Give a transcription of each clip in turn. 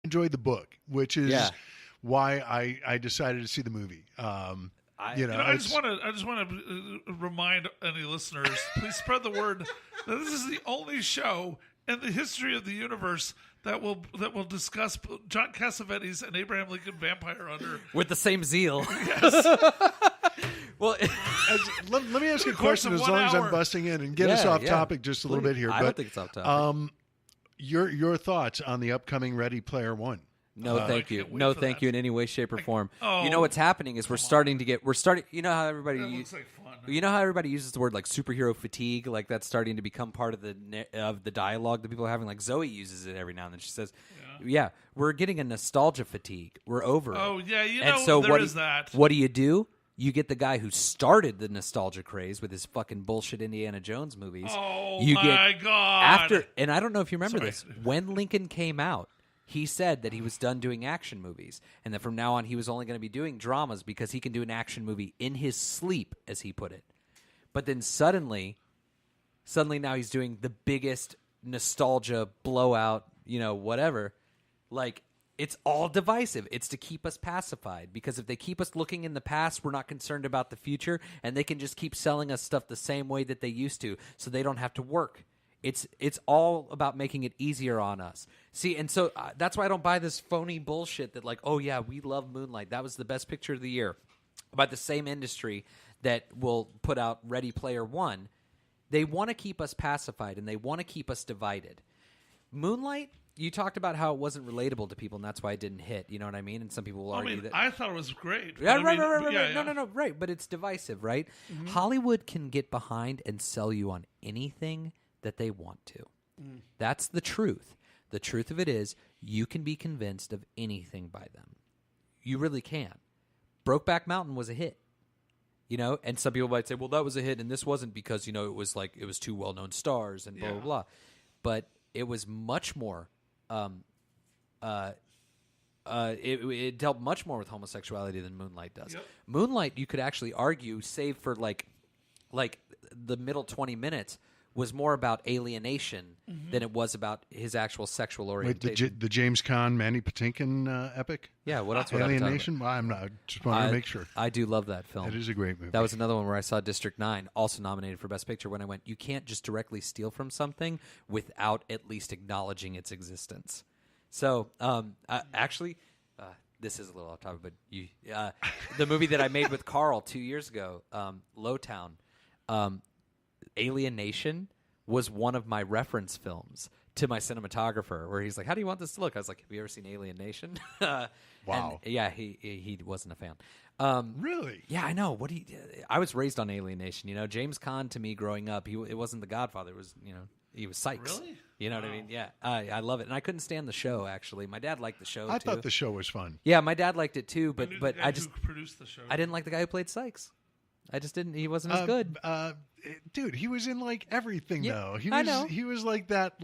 enjoyed the book, which is why I decided to see the movie. I just want to remind any listeners, please spread the word that this is the only show in the history of the universe that will discuss John Cassavetes and Abraham Lincoln Vampire Hunter with the same zeal. Yes. Well, let me ask you a question as long as I'm busting in and get us off topic just a little bit here. I don't think it's off topic. Your thoughts on the upcoming Ready Player One? No, thank you. No, thank you in any way, shape, or form. You know what's happening is we're starting. You know how everybody. Looks like fun. You know how everybody uses the word like superhero fatigue, like that's starting to become part of the dialogue that people are having. Like Zoe uses it every now and then. She says, "Yeah, we're getting a nostalgia fatigue. We're over it." Oh yeah, and so there is that. What do? You get the guy who started the nostalgia craze with his fucking bullshit Indiana Jones movies. Oh my God! And I don't know if you remember this. When Lincoln came out, he said that he was done doing action movies, and that from now on he was only going to be doing dramas because he can do an action movie in his sleep, as he put it. But then suddenly now he's doing the biggest nostalgia blowout, whatever. Like, it's all divisive. It's to keep us pacified, because if they keep us looking in the past, we're not concerned about the future, and they can just keep selling us stuff the same way that they used to, so they don't have to work. It's all about making it easier on us. See, and so that's why I don't buy this phony bullshit that like, oh yeah, we love Moonlight. That was the best picture of the year. By the same industry that will put out Ready Player One, they want to keep us pacified and they want to keep us divided. Moonlight, you talked about how it wasn't relatable to people, and that's why it didn't hit. You know what I mean? And some people will argue that. I thought it was great. Yeah, right. No, right. But it's divisive, right? Mm-hmm. Hollywood can get behind and sell you on anything that they want to. That's the truth. The truth of it is, you can be convinced of anything by them. You really can. Brokeback Mountain was a hit. And some people might say, well, that was a hit, and this wasn't because, it was two well-known stars and blah, blah, blah. But it was much more, it dealt much more with homosexuality than Moonlight does. Yep. Moonlight, you could actually argue, save for like the middle 20 minutes, was more about alienation than it was about his actual sexual orientation. Wait, the James Caan, Mandy Patinkin epic? Yeah, what else? Alienation? Well, I'm not. Just wanted to make sure. I do love that film. It is a great movie. That was another one where I saw District 9, also nominated for Best Picture, when I went, you can't just directly steal from something without at least acknowledging its existence. So, actually, this is a little off topic, but the movie that I made with Carl 2 years ago, Lowtown, Alienation was one of my reference films to my cinematographer, where he's like, how do you want this to look? I was like, have you ever seen Alienation? Wow. And, yeah, he wasn't a fan. Really? Yeah, I know. I was raised on Alienation. James Caan, to me growing up, it wasn't The Godfather. It was, he was Sykes. Really? You know what I mean? Yeah. I love it. And I couldn't stand the show, actually. My dad liked the show, too. I thought the show was fun. Yeah, my dad liked it, too. But I just who produced the show. I didn't like the guy who played Sykes. I just didn't. He wasn't as good. Dude, he was in like everything though. I know. He was like that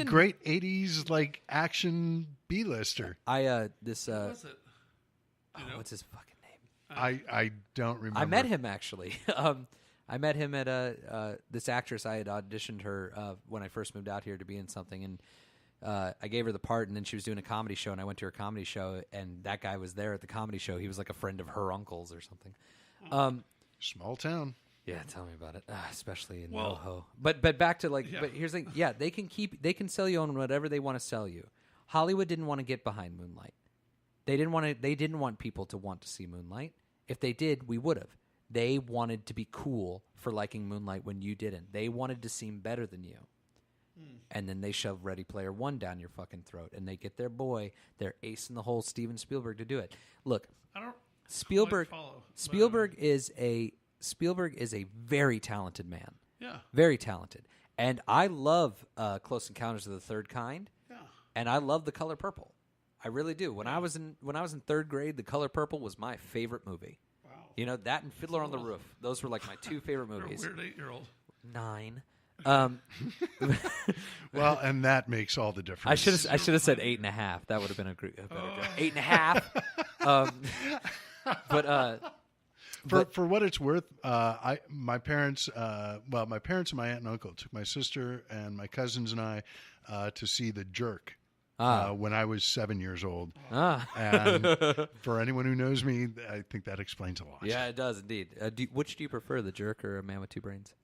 great 80s like action B-lister. Who was it? What's his fucking name? I don't remember. I met him actually. I met him at this actress. I had auditioned her when I first moved out here to be in something, and I gave her the part, and then she was doing a comedy show, and I went to her comedy show, and that guy was there at the comedy show. He was like a friend of her uncle's or something. Small town. Yeah, tell me about it. Especially in NoHo. But back to but here's the thing. Yeah, they can sell you on whatever they want to sell you. Hollywood didn't want to get behind Moonlight. They didn't want people to want to see Moonlight. If they did, we would have. They wanted to be cool for liking Moonlight when you didn't. They wanted to seem better than you. And then they shove Ready Player One down your fucking throat, and they get their ace in the hole, Steven Spielberg, to do it. Look, Spielberg is a very talented man. Yeah, very talented, and I love Close Encounters of the Third Kind. Yeah, and I love The Color Purple. I really do. When I was in third grade, The Color Purple was my favorite movie. Wow, that and Fiddler on the Roof. Those were like my two favorite movies. You're a weird 8-year-old. 9. Well, and that makes all the difference. I should have said 8.5. That would have been a better joke. 8.5. For what it's worth, my parents and my aunt and uncle took my sister and my cousins and I to see The Jerk when I was 7 years old. And for anyone who knows me, I think that explains a lot. Yeah, it does indeed. Which do you prefer, The Jerk or A Man with Two Brains?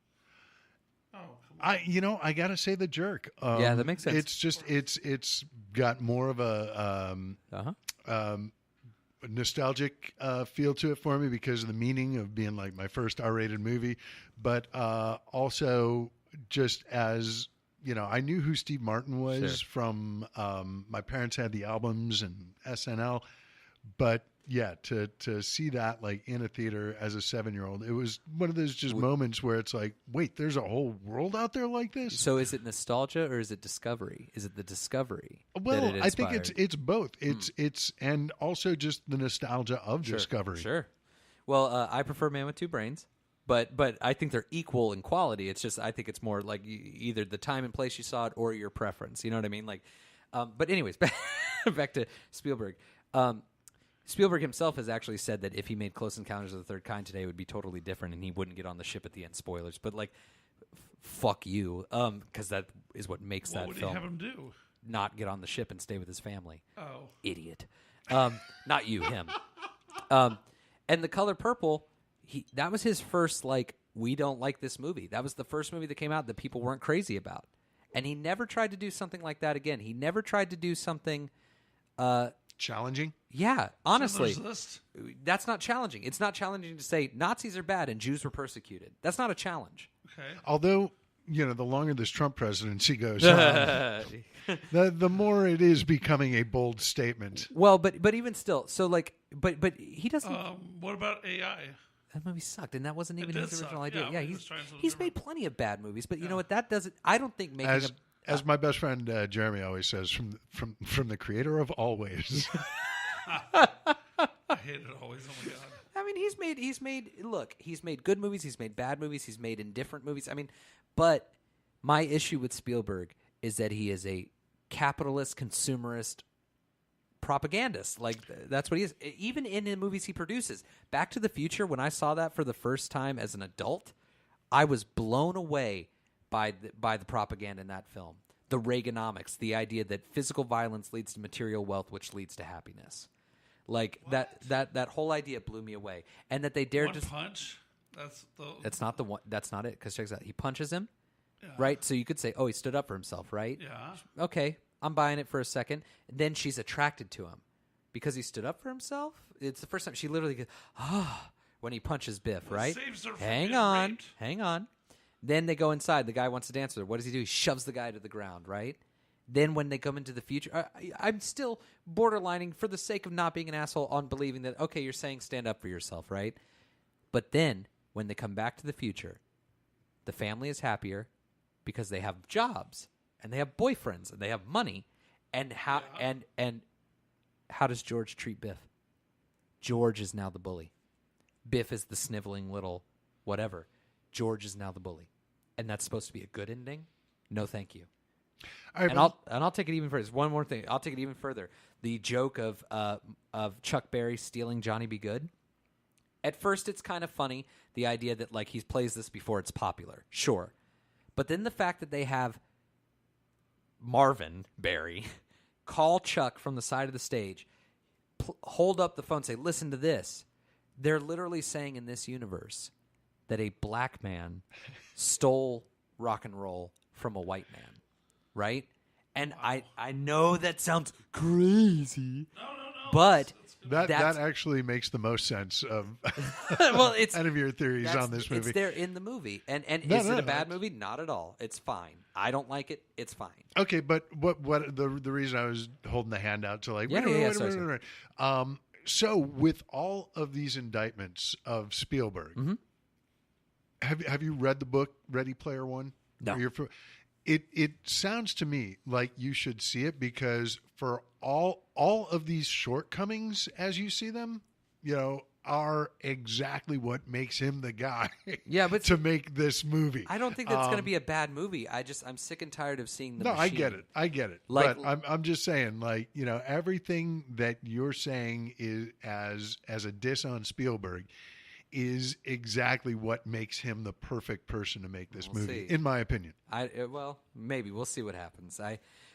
I gotta say The Jerk. Yeah, that makes sense. It's just it's got more of a nostalgic feel to it for me because of the meaning of being like my first R-rated movie, but also just as I knew who Steve Martin was from my parents had the albums and SNL, but yeah, to see that like in a theater as a 7-year-old, it was one of those just moments where it's like, wait, there's a whole world out there like this. So is it nostalgia or is it discovery? Is it the discovery? Well, I think it's both. It's and also just the nostalgia of discovery. Sure. Well, I prefer Man with Two Brains, but I think they're equal in quality. It's just I think it's more like either the time and place you saw it or your preference. You know what I mean? Like, but anyways, back to Spielberg. Spielberg himself has actually said that if he made Close Encounters of the Third Kind today, it would be totally different, and he wouldn't get on the ship at the end. Spoilers, but like, fuck you, because that is what makes that film. What would he have him do? Not get on the ship and stay with his family. Oh, idiot! Not you, him. And The Color Purple, that was his first like we don't like this movie. That was the first movie that came out that people weren't crazy about, and he never tried to do something like that again. He never tried to do something. Challenging? Yeah, honestly. That's not challenging. It's not challenging to say Nazis are bad and Jews were persecuted. That's not a challenge. Okay. Although, the longer this Trump presidency goes on, the more it is becoming a bold statement. Well, but even still, so like, but he doesn't. What about AI? That movie sucked, and that wasn't even his original idea. Yeah, he's made plenty of bad movies, but you know what? That doesn't. I don't think making as my best friend Jeremy always says, from the creator of Always. I hate it always. Oh my god! I mean, he's made good movies. He's made bad movies. He's made indifferent movies. I mean, but my issue with Spielberg is that he is a capitalist, consumerist propagandist. Like that's what he is. Even in the movies he produces, Back to the Future. When I saw that for the first time as an adult, I was blown away by the propaganda in that film. The Reaganomics, the idea that physical violence leads to material wealth, which leads to happiness. Like that whole idea blew me away, and that they dared to punch. That's not the one. That's not it. Because check this out. He punches him, right? So you could say, oh, he stood up for himself, right? Yeah. Okay, I'm buying it for a second. And then she's attracted to him because he stood up for himself. It's the first time she literally goes, when he punches Biff, right? Saves her from hang on. Then they go inside. The guy wants to dance with her. What does he do? He shoves the guy to the ground, right? Then when they come into the future, I'm still borderlining for the sake of not being an asshole on believing that, okay, you're saying stand up for yourself, right? But then when they come back to the future, the family is happier because they have jobs and they have boyfriends and they have money. And how and how does George treat Biff? George is now the bully. Biff is the sniveling little whatever. George is now the bully. And that's supposed to be a good ending? No, thank you. Right, and I'll take it even further. There's one more thing. I'll take it even further. The joke of Chuck Berry stealing Johnny Be Good. At first, it's kind of funny, the idea that like he plays this before it's popular. Sure. But then the fact that they have Marvin Berry call Chuck from the side of the stage, hold up the phone, say, listen to this. They're literally saying in this universe that a black man stole rock and roll from a white man. Right? And wow. I know that sounds crazy. No. But that actually makes the most sense of well, it's out of your theories on this movie. It's there in the movie. And is it a bad movie? Not at all. It's fine. I don't like it. It's fine. Okay, but what the reason I was holding the hand out to like sorry. So with all of these indictments of Spielberg, mm-hmm. have you read the book Ready Player One? No. It sounds to me like you should see it because for all of these shortcomings as you see them, are exactly what makes him the guy to make this movie. I don't think that's going to be a bad movie. I'm sick and tired of seeing the machine. I get it. Like, but I'm just saying, like, everything that you're saying is as a diss on Spielberg is exactly what makes him the perfect person to make this movie, in my opinion. Well, maybe we'll see what happens.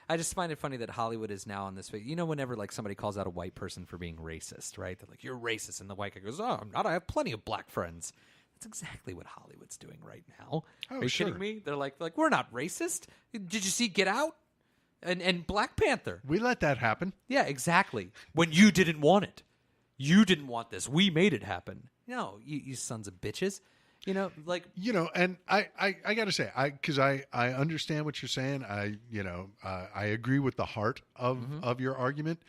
I just find it funny that Hollywood is now on this. You know, whenever like somebody calls out a white person for being racist, right? They're like, "You're racist," and the white guy goes, "Oh, I'm not. I have plenty of black friends." That's exactly what Hollywood's doing right now. Oh, Are you kidding me? They're like, we're not racist. Did you see Get Out and Black Panther? We let that happen. Yeah, exactly. When you didn't want it, you didn't want this. We made it happen. No, you sons of bitches. You know, like and I got to say, because I understand what you're saying. I agree with the heart of your argument,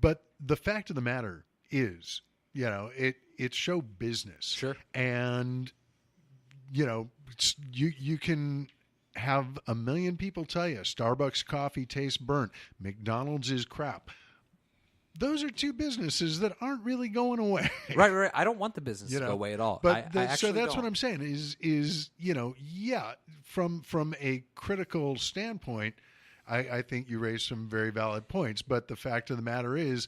but the fact of the matter is, it's show business. Sure. And you can have a million people tell you Starbucks coffee tastes burnt, McDonald's is crap. Those are two businesses that aren't really going away. Right. I don't want the business to go away at all. But so that's what I'm saying is from a critical standpoint, I think you raised some very valid points. But the fact of the matter is,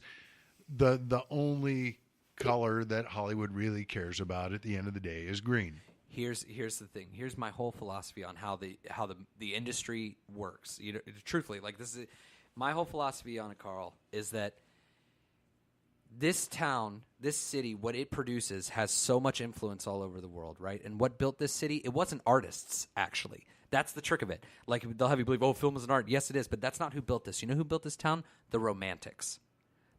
the only color that Hollywood really cares about at the end of the day is green. Here's the thing. Here's my whole philosophy on how the industry works. Truthfully, like this is my whole philosophy on it, Carl, is that this town, this city, what it produces has so much influence all over the world, right? And what built this city, it wasn't artists, actually. That's the trick of it. Like, they'll have you believe, film is an art. Yes, it is, but that's not who built this. You know who built this town? The Romantics.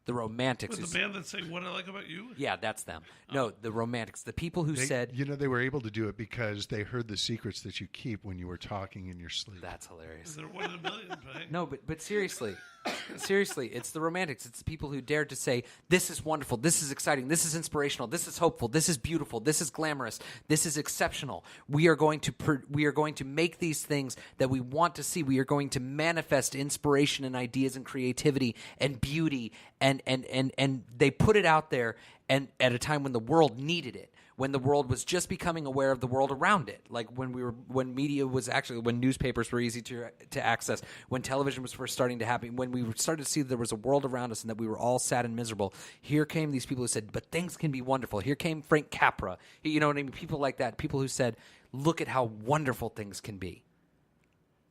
The Romantics. With the band that say, "What I Like About You"? Yeah, that's them. No, the Romantics. The people who said... they were able to do it because they heard the secrets that you keep when you were talking in your sleep. That's hilarious. They're one in a million, right? No, but seriously, it's the Romantics. It's the people who dared to say, "This is wonderful. This is exciting. This is inspirational. This is hopeful. This is beautiful. This is glamorous. This is exceptional. We are going to make these things that we want to see. We are going to manifest inspiration and ideas and creativity and beauty." And they put it out there, and at a time when the world needed it. When the world was just becoming aware of the world around it, like when newspapers were easy to access, when television was first starting to happen, when we started to see that there was a world around us and that we were all sad and miserable. Here came these people who said, "But things can be wonderful." Here came Frank Capra, you know what I mean? People like that, people who said, "Look at how wonderful things can be."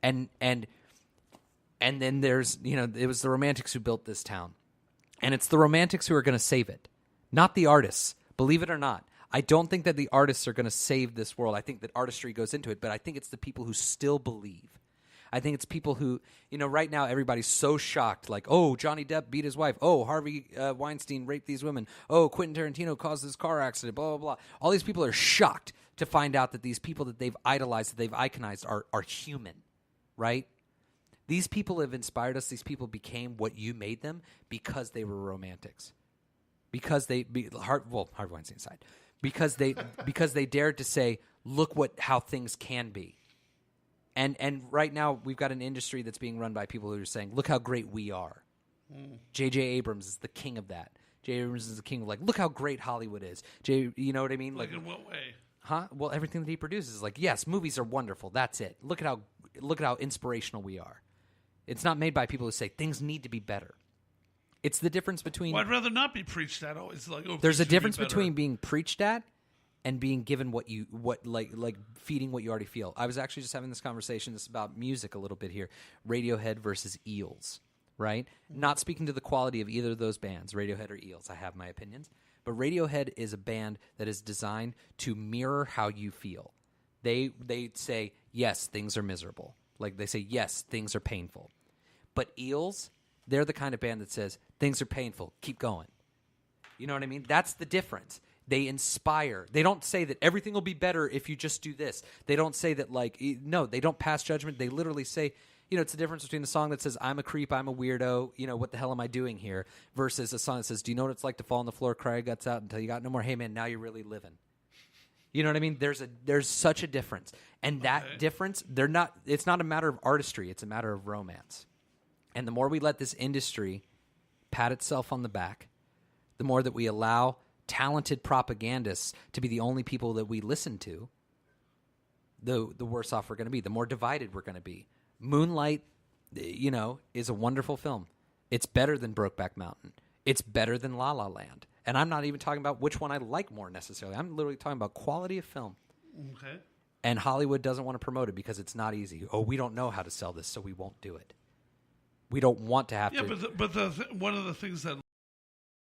And then there's it was the Romantics who built this town, and it's the Romantics who are going to save it, not the artists. Believe it or not. I don't think that the artists are going to save this world. I think that artistry goes into it, but I think it's the people who still believe. I think it's people who, right now everybody's so shocked, like, "Oh, Johnny Depp beat his wife. Oh, Harvey Weinstein raped these women. Oh, Quentin Tarantino caused this car accident, blah, blah, blah." All these people are shocked to find out that these people that they've idolized, that they've iconized are human, right? These people have inspired us. These people became what you made them because they were Romantics. Because Harvey Weinstein aside. Because they dared to say, "Look how things can be," and right now we've got an industry that's being run by people who are saying, "Look how great we are." J.J. Abrams is the king of that. J.J. Abrams is the king of like, "Look how great Hollywood is." You know what I mean? Like in what way? Huh? Well, everything that he produces is like, yes, movies are wonderful. That's it. Look at how inspirational we are. It's not made by people who say things need to be better. It's the difference between... Well, I'd rather not be preached at. Always like, there's a difference between being preached at and being given like feeding what you already feel. I was actually just having this conversation. This is about music a little bit here. Radiohead versus Eels, right? Not speaking to the quality of either of those bands, Radiohead or Eels. I have my opinions. But Radiohead is a band that is designed to mirror how you feel. They say, yes, things are miserable. Like they say, yes, things are painful. But Eels... they're the kind of band that says, things are painful, keep going. You know what I mean? That's the difference. They inspire. They don't say that everything will be better if you just do this. They don't say that, no, they don't pass judgment. They literally say, it's the difference between a song that says, "I'm a creep, I'm a weirdo, what the hell am I doing here?" versus a song that says, "Do you know what it's like to fall on the floor, cry your guts out until you got no more? Hey, man, now you're really living." You know what I mean? There's such a difference. And that difference, it's not a matter of artistry. It's a matter of romance. And the more we let this industry pat itself on the back, the more that we allow talented propagandists to be the only people that we listen to, the worse off we're going to be, the more divided we're going to be. Moonlight, is a wonderful film. It's better than Brokeback Mountain. It's better than La La Land. And I'm not even talking about which one I like more necessarily. I'm literally talking about quality of film. Okay. And Hollywood doesn't want to promote it because it's not easy. Oh, we don't know how to sell this, so we won't do it. We don't want to have to. Yeah, but one of the things that